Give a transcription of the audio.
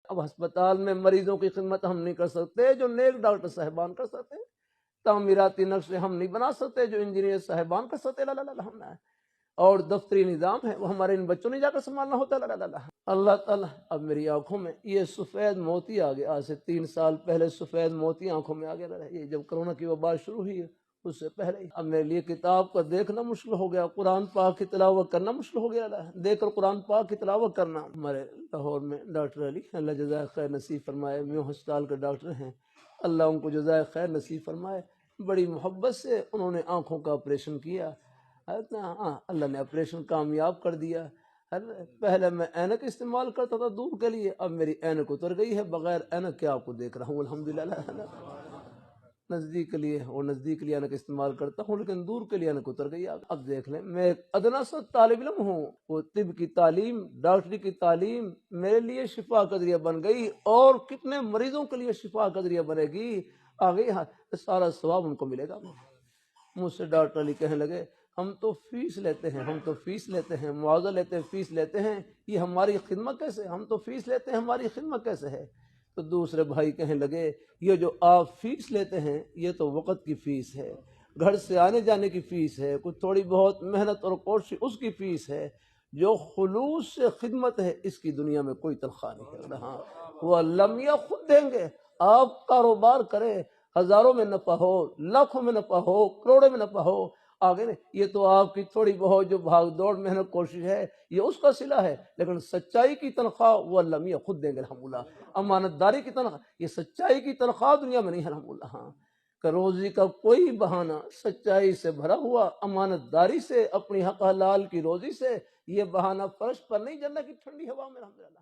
اب ہسپتال میں مریضوں کی خدمت ہم نہیں کر سکتے جو نیک ڈاکٹر صاحبان کر سکتے ہیں، تعمیراتی نقشے ہم نہیں بنا سکتے جو انجینئر صاحبان کر سکتے، ہم نہ، اور دفتری نظام ہے وہ ہمارے ان بچوں نے جا کر سنبھالنا ہوتا ہے۔ اللہ تعالیٰ اب میری آنکھوں میں یہ سفید موتی آ گیا، آج سے 3 سال پہلے سفید موتی آنکھوں میں آ گیا، یہ جب کرونا کی وبا شروع ہوئی اس سے پہلے ہی اب میرے لیے کتاب کا دیکھنا مشکل ہو گیا، قرآن پاک کی تلاوت کرنا مشکل ہو گیا، دیکھ کر قرآن پاک کی تلاوت کرنا۔ ہمارے لاہور میں ڈاکٹر علی، اللہ جزائے خیر نصیب فرمائے، میو ہسپتال کے ڈاکٹر ہیں، اللہ ان کو جزائے خیر نصیب فرمائے، بڑی محبت سے انہوں نے آنکھوں کا آپریشن کیا، اللہ نے آپریشن کامیاب کر دیا۔ پہلے میں اینک استعمال کرتا تھا دور کے لیے، اب میری اینک اتر گئی ہے، بغیر اینک کے آپ کو دیکھ رہا ہوں الحمدللہ۔ نزدیک کے لیے اور نزدیک کے لیے اینک استعمال کرتا ہوں، لیکن دور کے لیے اینک اتر گئی۔ اب دیکھ لیں، میں ایک ادنا سا طالب علم ہوں، وہ طب کی تعلیم، ڈاکٹری کی تعلیم میرے لیے شفا کا ذریعہ بن گئی، اور کتنے مریضوں کے لیے شفا کا ذریعہ بنے گی، آگے سارا ثواب ان کو ملے گا۔ مجھ سے ڈاکٹر علی کہنے لگے ہم تو فیس لیتے ہیں، معاوضہ لیتے ہیں، فیس لیتے ہیں، یہ ہماری خدمت کیسے، ہم تو فیس لیتے ہیں، ہماری خدمت کیسے ہے؟ تو دوسرے بھائی کہنے لگے یہ جو آپ فیس لیتے ہیں یہ تو وقت کی فیس ہے، گھر سے آنے جانے کی فیس ہے، کچھ تھوڑی بہت محنت اور کوشش اس کی فیس ہے، جو خلوص سے خدمت ہے اس کی دنیا میں کوئی تنخواہ نہیں ہے۔ ہاں وہ المیہ خود دیں گے، آپ کاروبار کریں، ہزاروں میں نفع ہو، لاکھوں میں نفع ہو، کروڑوں میں نفع ہو، آگے نہیں، یہ تو آپ کی تھوڑی بہت جو بھاگ دوڑ محنت کوشش ہے یہ اس کا صلہ ہے، لیکن سچائی کی تنخواہ وہ اللہ میاں خود دیں گے الحمدللہ۔ امانت داری کی تنخواہ، یہ سچائی کی تنخواہ دنیا میں نہیں ہے الحمدللہ۔ ہاں کہ روزی کا کوئی بہانہ سچائی سے بھرا ہوا، امانت داری سے، اپنی حق حلال کی روزی سے، یہ بہانہ فرش پر نہیں، جنت کی ٹھنڈی ہوا میں الحمدللہ۔